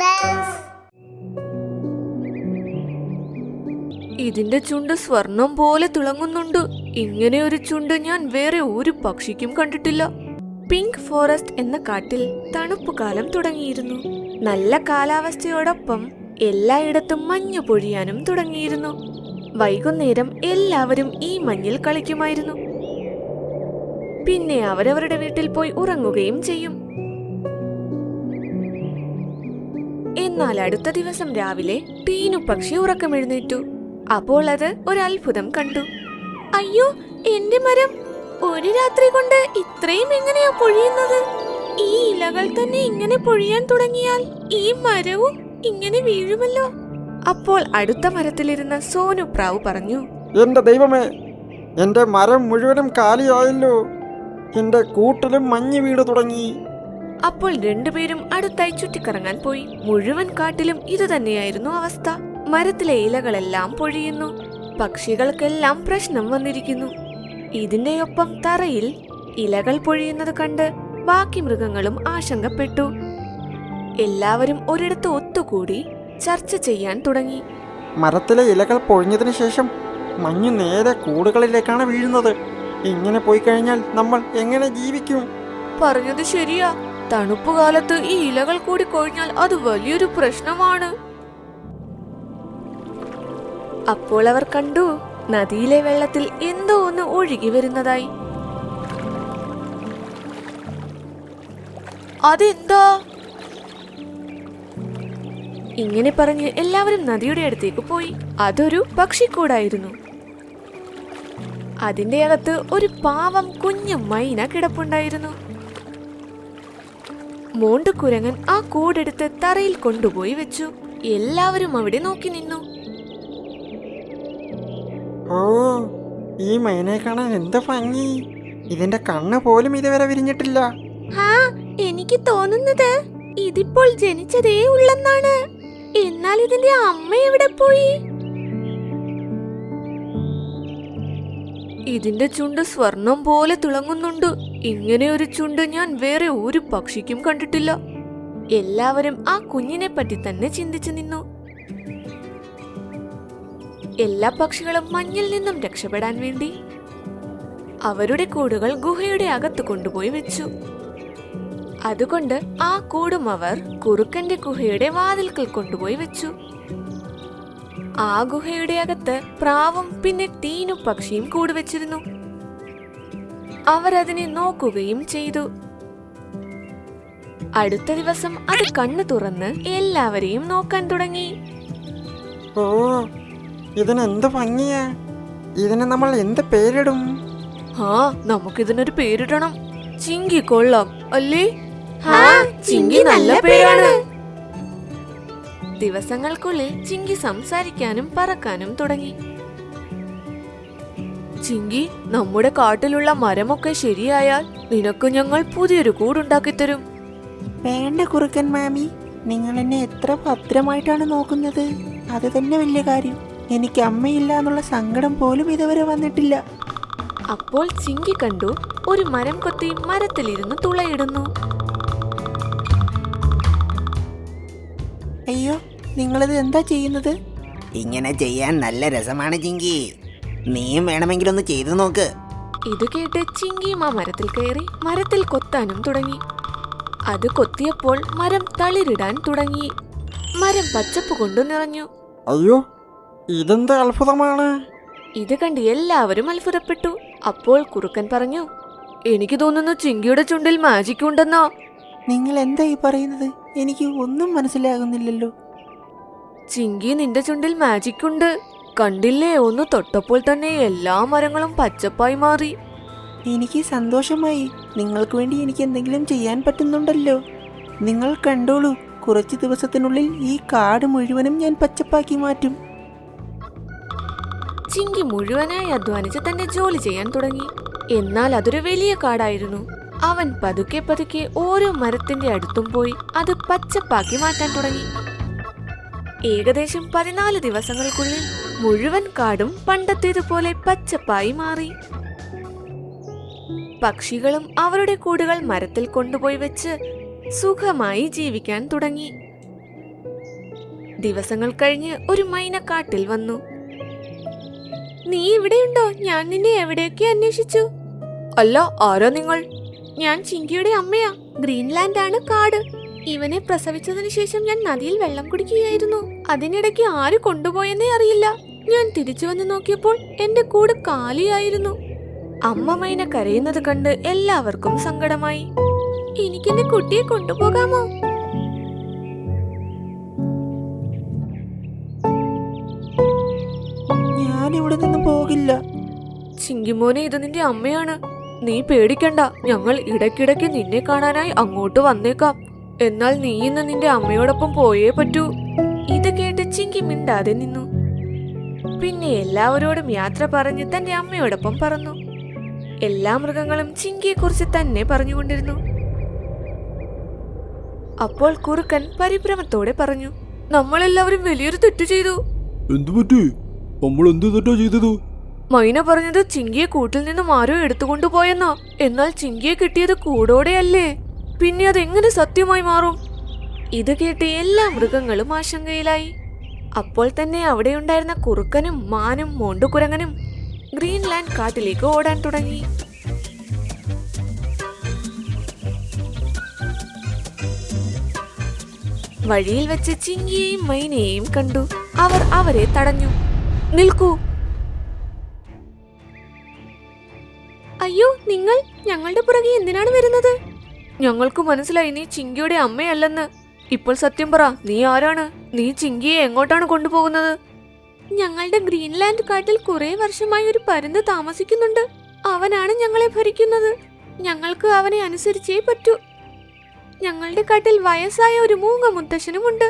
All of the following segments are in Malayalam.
bells. ഇതിന്റെ ചുണ്ട് സ്വർണം പോലെ തിളങ്ങുന്നുണ്ട്. ഇങ്ങനെ ഒരു ചുണ്ട് ഞാൻ വേറെ ഒരു പക്ഷിക്കും കണ്ടിട്ടില്ല. പിങ്ക് ഫോറസ്റ്റ് എന്ന കാട്ടിൽ തണുപ്പ് കാലം തുടങ്ങിയിരുന്നു. നല്ല കാലാവസ്ഥയോടൊപ്പം എല്ലായിടത്തും മഞ്ഞു പൊഴിയാനും തുടങ്ങിയിരുന്നു. വൈകുന്നേരം എല്ലാവരും ഈ മഞ്ഞിൽ കളിക്കുമായിരുന്നു. പിന്നെ അവരവരുടെ വീട്ടിൽ പോയി ഉറങ്ങുകയും ചെയ്യും. എന്നാൽ അടുത്ത ദിവസം രാവിലെ ടീനു പക്ഷി ഉറക്കമെഴുന്നേറ്റു. അപ്പോൾ അത് ഒരു അത്ഭുതം കണ്ടു. അയ്യോ, എന്റെ മരം ഒരു രാത്രി കൊണ്ട് ഇത്രയും എങ്ങനെയാ പൊഴിയുന്നത്? ഈ ഇലകൾ തന്നെ ഇങ്ങനെ പൊഴിയാൻ തുടങ്ങിയാൽ ഈ മരവും ഇങ്ങനെ വീഴുമല്ലോ. അപ്പോൾ അടുത്ത മരത്തിലിരുന്ന സോനു പ്രാവ് പറഞ്ഞു, എന്റെ ദൈവമേ, എന്റെ മരം മുഴുവനും കാലിയായല്ലോ. എന്റെ കൂട്ടിലും മഞ്ഞ് വീട് തുടങ്ങി. അപ്പോൾ രണ്ടുപേരും അടുത്തായി ചുറ്റിക്കറങ്ങാൻ പോയി. മുഴുവൻ കാട്ടിലും ഇതുതന്നെയായിരുന്നു അവസ്ഥ. മരത്തിലെ ഇലകളെല്ലാം പൊഴിയുന്നു. പക്ഷികൾക്കെല്ലാം പ്രശ്നം വന്നിരിക്കുന്നു. ഇതിന്റെയൊപ്പം തറയിൽ ഇലകൾ പൊഴിയുന്നത് കണ്ട് ബാക്കി മൃഗങ്ങളും ആശങ്കപ്പെട്ടു. എല്ലാവരും ഒരിടത്ത് ഒത്തുകൂടി ചർച്ച ചെയ്യാൻ തുടങ്ങി. മരത്തിലെ ഇലകൾ പൊഴിഞ്ഞതിന് ശേഷം മഞ്ഞ് നേരെ കൂടുകളിലേക്കാണ് വീഴുന്നത്. ഇങ്ങനെ പോയി കഴിഞ്ഞാൽ നമ്മൾ എങ്ങനെ ജീവിക്കും? പറഞ്ഞത് ശരിയാ. തണുപ്പുകാലത്ത് ഈ ഇലകൾ കൂടി കൊഴിഞ്ഞാൽ അത് വലിയൊരു പ്രശ്നമാണ്. അപ്പോൾ അവർ കണ്ടു, നദിയിലെ വെള്ളത്തിൽ എന്തോ ഒന്ന് ഒഴുകി വരുന്നതായി. അതെന്താ? ഇങ്ങനെ പറഞ്ഞ് എല്ലാവരും നദിയുടെ അടുത്തേക്ക് പോയി. അതൊരു പക്ഷിക്കൂടായിരുന്നു. അതിന്റെ അകത്ത് ഒരു പാവം കുഞ്ഞു മൈന കിടപ്പുണ്ടായിരുന്നു. മോണ്ടുകുരങ്ങൻ ആ കൂടെടുത്ത് തറയിൽ കൊണ്ടുപോയി വെച്ചു. എല്ലാവരും അവിടെ നോക്കി നിന്നു. ഓ, ഈ മൈനയെ കാണാൻ എന്ത് ഭംഗി! ഇതിന്റെ കണ്ണ് പോലും ഇതുവരെ വിരിഞ്ഞിട്ടില്ല. എനിക്ക് തോന്നുന്നത് ഇതിപ്പോൾ ജനിച്ചതേ ഉള്ളെന്നാണ്. എന്നാൽ ഇതിന്റെ അമ്മ എവിടെ പോയി? ഇതിന്റെ ചുണ്ട് സ്വർണം പോലെ തിളങ്ങുന്നുണ്ട്. ഇങ്ങനെ ഒരു ചുണ്ട് ഞാൻ വേറെ ഒരു പക്ഷിക്കും കണ്ടിട്ടില്ല. എല്ലാവരും ആ കുഞ്ഞിനെ പറ്റി തന്നെ ചിന്തിച്ചു നിന്നു. എല്ലാ പക്ഷികളും മഞ്ഞിൽ നിന്നും രക്ഷപ്പെടാൻ വേണ്ടി അവരുടെ കൂടുകൾ ഗുഹയുടെ അകത്ത് കൊണ്ടുപോയി വെച്ചു. അതുകൊണ്ട് ആ കൂടും അവർ കുറുക്കന്റെ ഗുഹയുടെ വാതിൽക്കൽ കൊണ്ടുപോയി വെച്ചു. ആ ഗുഹയുടെ അകത്ത് പ്രാവും പിന്നെ ടീനു പക്ഷിയും കൂടുവെച്ചിരുന്നു. അവരതിനെ നോക്കുകയും ചെയ്തു. അടുത്ത ദിവസം അത് കണ്ണു തുറന്ന് എല്ലാവരെയും നോക്കാൻ തുടങ്ങി. ഓ, ഇതിനെന്ത് ഭംഗിയാ! ഇതിന് നമ്മൾ എന്ത് പേരിടും? നമുക്കിതിനൊരു പേരിടണം. ചിങ്കി കൊള്ളാം അല്ലേ? ചിങ്കി നല്ല പേരാണ്. ദിവസങ്ങൾക്കുള്ളിൽ ചിങ്കി സംസാരിക്കാനും പറക്കാനും തുടങ്ങി. ചിങ്കി, നമ്മുടെ കാട്ടിലുള്ള മരമൊക്കെ ശരിയായാൽ നിനക്ക് ഞങ്ങൾ പുതിയൊരു കൂടുണ്ടാക്കി തരും. വേണ്ട കുറുക്കൻ മാമി, നിങ്ങൾ എന്നെ എത്ര ഭദ്രമായിട്ടാണ് നോക്കുന്നത്. അത് തന്നെ വലിയ കാര്യം. എനിക്ക് അമ്മയില്ല എന്നുള്ള സങ്കടം പോലും ഇതുവരെ വന്നിട്ടില്ല. അപ്പോൾ ചിങ്കി കണ്ടു, ഒരു മരം കൊത്തി മരത്തിലിരുന്ന് തുളയിടുന്നു. അയ്യോ, നിങ്ങളിത് എന്താ ചെയ്യുന്നത്? ഇങ്ങനെ ചെയ്യാൻ നല്ല രസമാണ് ചിങ്കി. നീയും വേണമെങ്കിലൊന്ന് ചെയ്തു നോക്ക്. ഇത് കേട്ട് ചിങ്കിയും ആ മരത്തിൽ കയറി മരത്തിൽ കൊത്താനും തുടങ്ങി. അത് കൊത്തിയപ്പോൾ മരം തളിരിടാൻ തുടങ്ങി. മരം പച്ചപ്പ് കൊണ്ടു നിറഞ്ഞു. അയ്യോ, ഇതെന്ത് അത്ഭുതമാണ്! ഇത് കണ്ട് എല്ലാവരും അത്ഭുതപ്പെട്ടു. അപ്പോൾ കുറുക്കൻ പറഞ്ഞു, എനിക്ക് തോന്നുന്നു ചിങ്കിയുടെ ചുണ്ടിൽ മാജിക് ഉണ്ടെന്നാ. നിങ്ങൾ എന്താ ഈ പറയുന്നത്? എനിക്ക് ഒന്നും മനസ്സിലാകുന്നില്ലല്ലോ. ചിങ്കി, നിന്റെ ചുണ്ടിൽ മാജിക് ഉണ്ട്. കണ്ടില്ലേ, ഒന്ന് തൊട്ടപ്പോൾ തന്നെ എല്ലാ മരങ്ങളും പച്ചപ്പായി മാറി. എനിക്ക് സന്തോഷമായി. നിങ്ങൾക്ക് വേണ്ടി എനിക്ക് എന്തെങ്കിലും ചെയ്യാൻ പറ്റുന്നുണ്ടല്ലോ. നിങ്ങൾ കണ്ടോളൂ, കുറച്ച് ദിവസത്തിനുള്ളിൽ ഈ കാട് മുഴുവനും ഞാൻ പച്ചപ്പാക്കി മാറ്റും. ചിങ്കി മുഴുവനായി അധ്വാനിച്ച് തന്റെ ജോലി ചെയ്യാൻ തുടങ്ങി. എന്നാൽ അതൊരു വലിയ കാടായിരുന്നു. അവൻ പതുക്കെ പതുക്കെ ഓരോ മരത്തിന്റെ അടുത്തും പോയി അത് പച്ചപ്പാക്കി മാറ്റാൻ തുടങ്ങി. ഏകദേശം 14 ദിവസങ്ങൾക്കുള്ളിൽ മുഴുവൻ കാടും പണ്ടത്തേതുപോലെ പച്ചപ്പായി മാറി. പക്ഷികളും അവരുടെ കൂടുകൾ മരത്തിൽ കൊണ്ടുപോയി വെച്ച് സുഖമായി ജീവിക്കാൻ തുടങ്ങി. ദിവസങ്ങൾ കഴിഞ്ഞ് ഒരു മൈന കാട്ടിൽ വന്നു. നീ ഇവിടെയുണ്ടോ? ഞാൻ നിന്നെ എവിടെയൊക്കെ അന്വേഷിച്ചു. അല്ല, ആരാ നിങ്ങൾ? ഞാൻ ചിങ്കിയുടെ അമ്മയാ. ഗ്രീൻലാൻഡ് ആണ് കാട്. ഇവനെ പ്രസവിച്ചതിന് ശേഷം ഞാൻ നദിയിൽ വെള്ളം കുടിക്കുകയായിരുന്നു. അതിനിടയ്ക്ക് ആര് കൊണ്ടുപോയെന്നേ അറിയില്ല. ഞാൻ തിരിച്ചു വന്ന് നോക്കിയപ്പോൾ എന്റെ കൂട് കാലിയായിരുന്നു. അമ്മ മൈന കരയുന്നത് കണ്ട് എല്ലാവർക്കും സങ്കടമായി. എനിക്കെന്റെ കുട്ടിയെ കൊണ്ടുപോകാമോ? ഞാൻ ഇവിടെ നിന്ന് പോകില്ല. ചിങ്കിമോനെ, ഇത് നിന്റെ അമ്മയാണ്. നീ പേടിക്കണ്ട. ഞങ്ങൾ ഇടയ്ക്കിടയ്ക്ക് നിന്നെ കാണാനായി അങ്ങോട്ട് വന്നേക്കാം. എന്നാൽ നീ ഇന്ന് നിന്റെ അമ്മയോടൊപ്പം പോയേ പറ്റൂ. ഇത് കേട്ട് ചിങ്കി മിണ്ടാതെ നിന്നു. പിന്നെ എല്ലാവരോടും യാത്ര പറഞ്ഞ് തന്റെ അമ്മയോടൊപ്പം പറന്നു. എല്ലാ മൃഗങ്ങളും ചിങ്കിയെ കുറിച്ച് തന്നെ പറഞ്ഞുകൊണ്ടിരുന്നു. അപ്പോൾ കുറുക്കൻ പരിഭ്രമത്തോടെ പറഞ്ഞു, നമ്മളെല്ലാവരും വലിയൊരു തെറ്റ് ചെയ്തു. എന്തു പറ്റി? നമ്മൾ എന്ത് തെറ്റാ ചെയ്തത്? മൈന പറഞ്ഞത് ചിങ്കിയെ കൂട്ടിൽ നിന്നും ആരോ എടുത്തുകൊണ്ടുപോയെന്നാ. എന്നാൽ ചിങ്കിയെ കിട്ടിയത് കൂടോടെയല്ലേ? പിന്നെ അതെങ്ങനെ സത്യമായി മാറും? ഇത് കേട്ട് എല്ലാ മൃഗങ്ങളും ആശങ്കയിലായി. അപ്പോൾ തന്നെ അവിടെയുണ്ടായിരുന്ന കുറുക്കനും മാനും മോണ്ടുകുരങ്ങനും ഗ്രീൻലാൻഡ് കാട്ടിലേക്ക് ഓടാൻ തുടങ്ങി. വഴിയിൽ വെച്ച് ചിങ്കിയെയും മൈനയെയും കണ്ടു. അവർ അവരെ തടഞ്ഞു. നിൽക്കൂ. അയ്യോ, നിങ്ങൾ ഞങ്ങളുടെ പുറകെ എന്തിനാണ് വരുന്നത്? ഞങ്ങൾക്ക് മനസ്സിലായി നീ ചിങ്കിയുടെ അമ്മയല്ലെന്ന്. ഇപ്പോൾ സത്യം പറ, നീ ആരാണ്? നീ ചിങ്കിയെ എങ്ങോട്ടാണ് കൊണ്ടുപോകുന്നത്? ഞങ്ങളുടെ ഗ്രീൻലാൻഡ് കാട്ടിൽ കുറെ വർഷമായി ഒരു പരുന്ത് താമസിക്കുന്നുണ്ട്. അവനാണ് ഞങ്ങളെ ഭരിക്കുന്നത്. ഞങ്ങൾക്ക് അവനെ അനുസരിച്ചേ പറ്റൂ. ഞങ്ങളുടെ കാട്ടിൽ വയസ്സായ ഒരു മൂങ്ങ മുത്തശ്ശനുമുണ്ട്.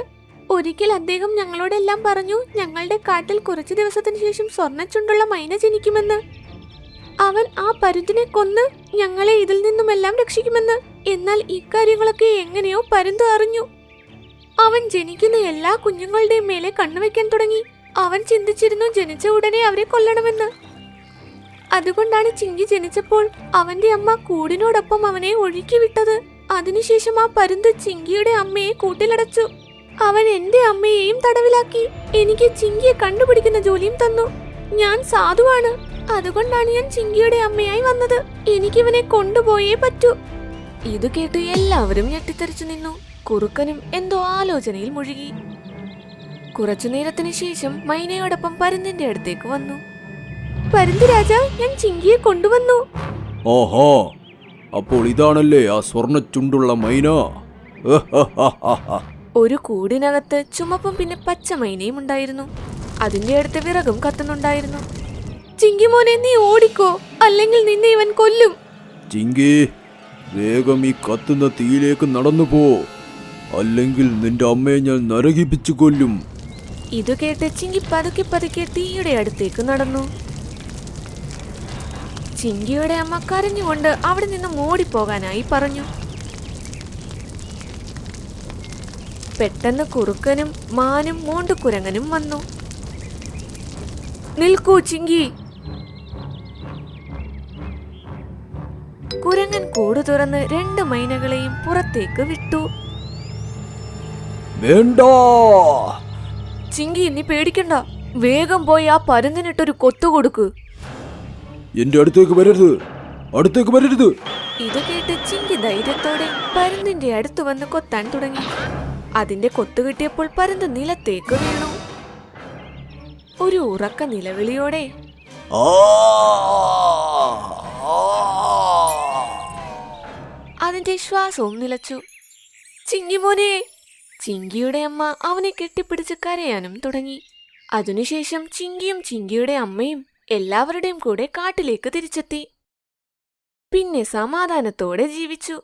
ഒരിക്കൽ അദ്ദേഹം ഞങ്ങളോടെല്ലാം പറഞ്ഞു, ഞങ്ങളുടെ കാട്ടിൽ കുറച്ചു ദിവസത്തിന് ശേഷം സ്വർണ്ണച്ചുണ്ടുള്ള മൈന ജനിക്കുമെന്ന്. അവൻ ആ പരുന്തിനെ കൊന്ന് ഞങ്ങളെ ഇതിൽ നിന്നുമെല്ലാം രക്ഷിക്കുമെന്ന്. എന്നാൽ ഇക്കാര്യങ്ങളൊക്കെ എങ്ങനെയോ പരുന്ത് അറിഞ്ഞു. അവൻ ജനിക്കുന്ന എല്ലാ കുഞ്ഞുങ്ങളുടെയും മേലെ കണ്ണുവെക്കാൻ തുടങ്ങി. അവൻ ചിന്തിച്ചിരുന്നു ജനിച്ച ഉടനെ അവരെ കൊല്ലണമെന്ന്. അതുകൊണ്ടാണ് ചിങ്കി ജനിച്ചപ്പോൾ അവന്റെ അമ്മ കൂടിനോടൊപ്പം അവനെ ഒഴുക്കി വിട്ടത്. അതിനുശേഷം ആ പരുന്ത് ചിങ്കിയുടെ അമ്മയെ കൂട്ടിലടച്ചു. അവൻ എന്റെ അമ്മയെയും തടവിലാക്കി. എനിക്ക് ചിങ്കിയെ കണ്ടുപിടിക്കുന്ന ജോലിയും തന്നു. ഞാൻ സാധുവാണ്. അതുകൊണ്ടാണ് ഞാൻ ചിങ്കിയുടെ അമ്മയായി വന്നത്. എനിക്കിവനെ കൊണ്ടുപോയേ പറ്റൂ. ഇത് കേട്ട് എല്ലാവരും ഞെട്ടിത്തെറിച്ചു നിന്നു. കുറുക്കനും എന്തോ ആലോചനയിൽ മുഴുകി. കുറച്ചു നേരത്തിന് ശേഷം മൈനയോടൊപ്പം പരുന്തിന്റെ അടുത്തേക്ക് വന്നു. പരുന്ത് രാജ, ഞാൻ ചിങ്കിയെ കൊണ്ടുവന്നു. ഓഹോ, അപ്പോൾ ഇതാണല്ലേ ആ സ്വർണ്ണ ചുണ്ടുള്ള മൈന? ഒരു കൂടിനകത്ത് ചുമപ്പും പിന്നെ പച്ച മൈനയും ഉണ്ടായിരുന്നു. അതിന്റെ അടുത്ത് വിറകും കത്തുന്നുണ്ടായിരുന്നു. ചിങ്കിമോനെ, നീ ഓടിക്കോ, അല്ലെങ്കിൽ നിന്നെ ഇവൻ കൊല്ലും. ചിങ്കി, വേഗം ഈ കത്തുന്ന തീയിലേക്ക് നടന്നു പോ, അല്ലെങ്കിൽ നിന്റെ അമ്മയെ ഞാൻ നരകിപ്പിച്ചു കൊല്ലും. ഇത് കേട്ട് ചിങ്കി പതുക്കെ പതുക്കെ തീയുടെ അടുത്തേക്ക് നടന്നു. ചിങ്കിയുടെ അമ്മ കരഞ്ഞുകൊണ്ട് അവിടെ നിന്ന് ഓടിപ്പോകാനായി പറഞ്ഞു. പെട്ടെന്ന് കുറുക്കനും മാനും മോണ്ടുകുരങ്ങനും വന്നു. നിൽക്കൂ ചിങ്കി. കുരങ്ങൻ കൂട് തുറന്ന് 2 മൈനകളെയും പുറത്തേക്ക് വിട്ടു. വേണ്ട ചിങ്കി, നീ പേടിക്കണ്ട. വേഗം പോയി ആ പരുന്തിനിട്ടൊരു കൊത്തു കൊടുക്ക്. എന്റെ അടുത്തേക്ക് വരരുത്, അടുത്തേക്ക് വരരുത്. ഇത് കേട്ട് ചിങ്കി ധൈര്യത്തോടെ പരുന്തിന്റെ അടുത്ത് വന്ന് കൊത്താൻ തുടങ്ങി. അതിന്റെ കൊത്തു കിട്ടിയപ്പോൾ പരുന്ത് നിലത്തേക്ക് വീണു. ഒരു ഉറക്ക നിലവിളിയോടെ അതിന്റെ ശ്വാസവും നിലച്ചു. ചിങ്കിമോനെ! ചിങ്കിയുടെ അമ്മ അവനെ കെട്ടിപ്പിടിച്ച് കരയാനും തുടങ്ങി. അതിനുശേഷം ചിങ്കിയും ചിങ്കിയുടെ അമ്മയും എല്ലാവരുടെയും കൂടെ കാട്ടിലേക്ക് തിരിച്ചെത്തി. പിന്നെ സമാധാനത്തോടെ ജീവിച്ചു.